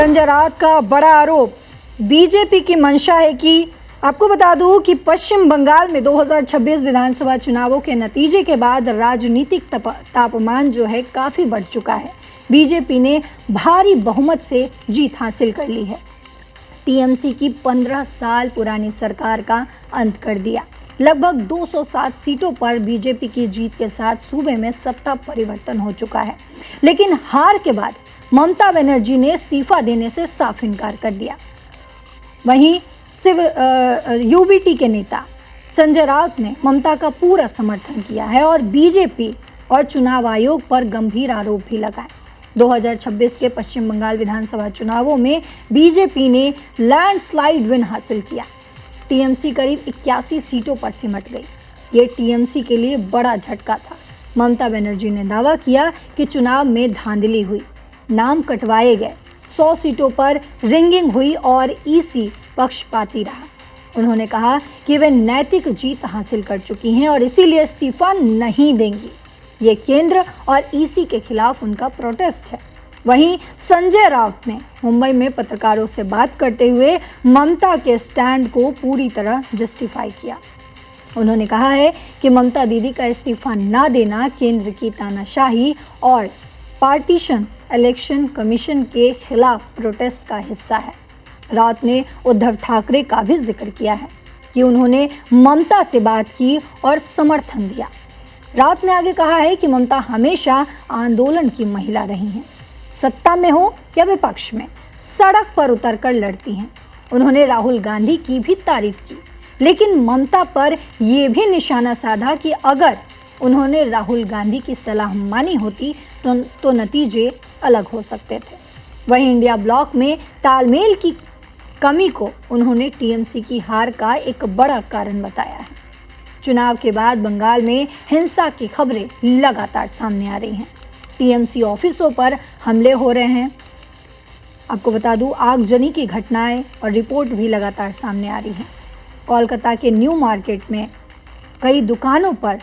संजय राउत का बड़ा आरोप, बीजेपी की मंशा है कि आपको बता दूं कि पश्चिम बंगाल में 2026 विधानसभा चुनावों के नतीजे के बाद राजनीतिक तापमान जो है काफ़ी बढ़ चुका है। बीजेपी ने भारी बहुमत से जीत हासिल कर ली है। टीएमसी की 15 साल पुरानी सरकार का अंत कर दिया। लगभग 207 सीटों पर बीजेपी की जीत के साथ सूबे में सत्ता परिवर्तन हो चुका है, लेकिन हार के बाद ममता बनर्जी ने इस्तीफा देने से साफ इनकार कर दिया। वहीं यूबीटी के नेता संजय राउत ने ममता का पूरा समर्थन किया है और बीजेपी और चुनाव आयोग पर गंभीर आरोप भी लगाए। 2026 के पश्चिम बंगाल विधानसभा चुनावों में बीजेपी ने लैंडस्लाइड विन हासिल किया। टीएमसी करीब 81 सीटों पर सिमट गई। ये टीएमसी के लिए बड़ा झटका था। ममता बनर्जी ने दावा किया कि चुनाव में धांधली हुई, नाम कटवाए गए, 100 सीटों पर रिंगिंग हुई और ईसी पक्षपाती रहा। उन्होंने कहा कि वे नैतिक जीत हासिल कर चुकी हैं और इसीलिए इस्तीफा नहीं देंगी। ये केंद्र और ईसी के खिलाफ उनका प्रोटेस्ट है। वहीं संजय राउत ने मुंबई में पत्रकारों से बात करते हुए ममता के स्टैंड को पूरी तरह जस्टिफाई किया। उन्होंने कहा है कि ममता दीदी का इस्तीफा ना देना केंद्र की तानाशाही और पार्टीशन इलेक्शन कमीशन के खिलाफ प्रोटेस्ट का हिस्सा है। राउत ने उद्धव ठाकरे का भी जिक्र किया है कि उन्होंने ममता से बात की और समर्थन दिया। राउत ने आगे कहा है कि ममता हमेशा आंदोलन की महिला रही हैं, सत्ता में हो या विपक्ष में, सड़क पर उतरकर लड़ती हैं। उन्होंने राहुल गांधी की भी तारीफ की, लेकिन ममता पर यह भी निशाना साधा कि अगर उन्होंने राहुल गांधी की सलाह मानी होती तो नतीजे अलग हो सकते थे। वहीं इंडिया ब्लॉक में तालमेल की कमी को उन्होंने टीएमसी की हार का एक बड़ा कारण बताया है। चुनाव के बाद बंगाल में हिंसा की खबरें लगातार सामने आ रही हैं। टीएमसी ऑफिसों पर हमले हो रहे हैं। आपको बता दूं, आगजनी की घटनाएं और रिपोर्ट भी लगातार सामने आ रही हैं। कोलकाता के न्यू मार्केट में कई दुकानों पर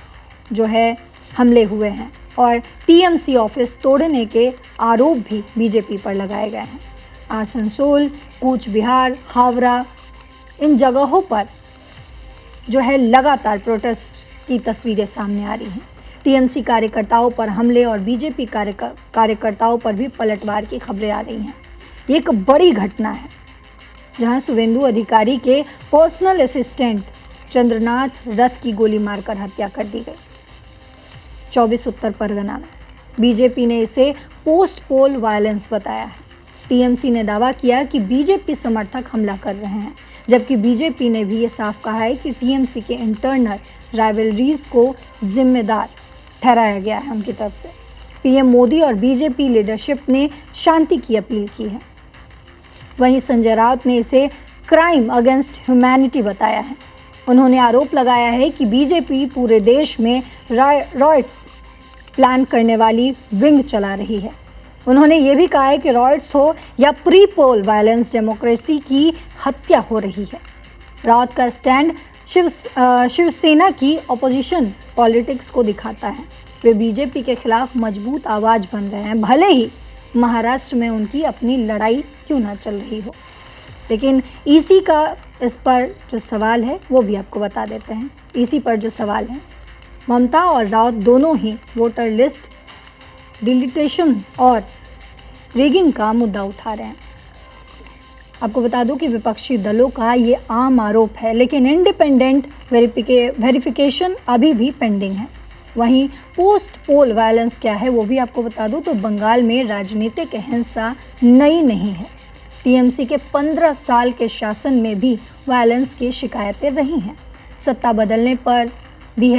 जो है हमले हुए हैं और टीएमसी ऑफिस तोड़ने के आरोप भी बीजेपी पर लगाए गए हैं। आसनसोल, कूच बिहार, हावड़ा, इन जगहों पर जो है लगातार प्रोटेस्ट की तस्वीरें सामने आ रही हैं। टीएमसी कार्यकर्ताओं पर हमले और बीजेपी कार्यकर्ताओं पर भी पलटवार की खबरें आ रही हैं। ये एक बड़ी घटना है जहां शुभेंदु अधिकारी के पर्सनल असिस्टेंट चंद्रनाथ रथ की गोली मारकर हत्या कर दी गई। 24 उत्तर परगना में बीजेपी ने इसे पोस्ट पोल वायलेंस बताया है। टीएमसी ने दावा किया कि बीजेपी समर्थक हमला कर रहे हैं, जबकि बीजेपी ने भी ये साफ कहा है कि टीएमसी के इंटरनल राइवलरीज को जिम्मेदार ठहराया गया है उनकी तरफ से। पीएम मोदी और बीजेपी लीडरशिप ने शांति की अपील की है। वहीं संजय राउत ने इसे क्राइम अगेंस्ट ह्यूमैनिटी बताया है। उन्होंने आरोप लगाया है कि बीजेपी पूरे देश में रॉयट्स प्लान करने वाली विंग चला रही है। उन्होंने ये भी कहा है कि रॉयट्स हो या प्री पोल वायलेंस, डेमोक्रेसी की हत्या हो रही है। राउत का स्टैंड शिवसेना की ऑपोजिशन पॉलिटिक्स को दिखाता है। वे बीजेपी के खिलाफ मजबूत आवाज़ बन रहे हैं, भले ही महाराष्ट्र में उनकी अपनी लड़ाई क्यों ना चल रही हो। लेकिन ईसी का इस पर जो सवाल है वो भी आपको बता देते हैं। ईसी पर जो सवाल है, ममता और राउत दोनों ही वोटर लिस्ट डिलीटेशन और रिगिंग का मुद्दा उठा रहे हैं। आपको बता दूं कि विपक्षी दलों का ये आम आरोप है, लेकिन इंडिपेंडेंट वेरिफिकेशन अभी भी पेंडिंग है। वहीं पोस्ट पोल वायलेंस क्या है वो भी आपको बता दूं तो बंगाल में राजनीतिक हिंसा नई नहीं है। टीएमसी के 15 साल के शासन में भी वायलेंस की शिकायतें रही हैं। सत्ता बदलने पर भी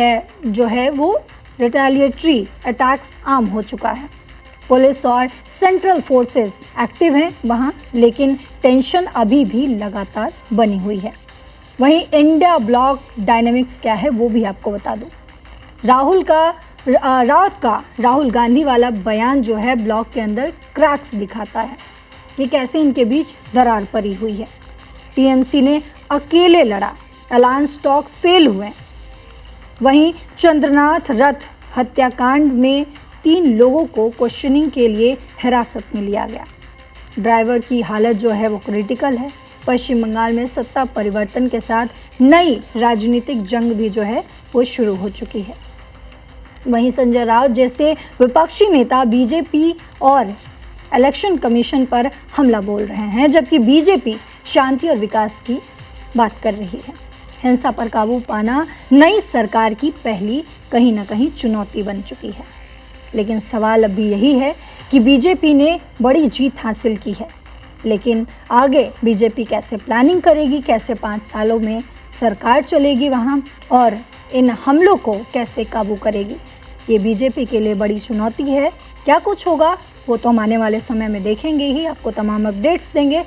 जो है वो रिटेलिएटरी अटैक्स आम हो चुका है। पुलिस और सेंट्रल फोर्सेस एक्टिव हैं वहाँ, लेकिन टेंशन अभी भी लगातार बनी हुई है। वहीं इंडिया ब्लॉक डायनामिक्स क्या है वो भी आपको बता दूँ। राउत का राहुल गांधी वाला बयान जो है ब्लॉक के अंदर क्रैक्स दिखाता है कि कैसे इनके बीच दरार पड़ी हुई है। टीएमसी ने अकेले लड़ा, अलायंस टॉक्स फेल हुए। वहीं चंद्रनाथ रथ हत्याकांड में 3 लोगों को क्वेश्चनिंग के लिए हिरासत में लिया गया। ड्राइवर की हालत जो है वो क्रिटिकल है। पश्चिम बंगाल में सत्ता परिवर्तन के साथ नई राजनीतिक जंग भी जो है वो शुरू हो चुकी है। वहीं संजय राउत जैसे विपक्षी नेता बीजेपी और इलेक्शन कमीशन पर हमला बोल रहे हैं, जबकि बीजेपी शांति और विकास की बात कर रही है। हिंसा पर काबू पाना नई सरकार की पहली कहीं ना कहीं चुनौती बन चुकी है। लेकिन सवाल अब भी यही है कि बीजेपी ने बड़ी जीत हासिल की है, लेकिन आगे बीजेपी कैसे प्लानिंग करेगी, कैसे 5 सालों में सरकार चलेगी वहाँ, और इन हमलों को कैसे काबू करेगी, ये बीजेपी के लिए बड़ी चुनौती है। क्या कुछ होगा वो तो हम आने वाले समय में देखेंगे ही, आपको तमाम अपडेट्स देंगे।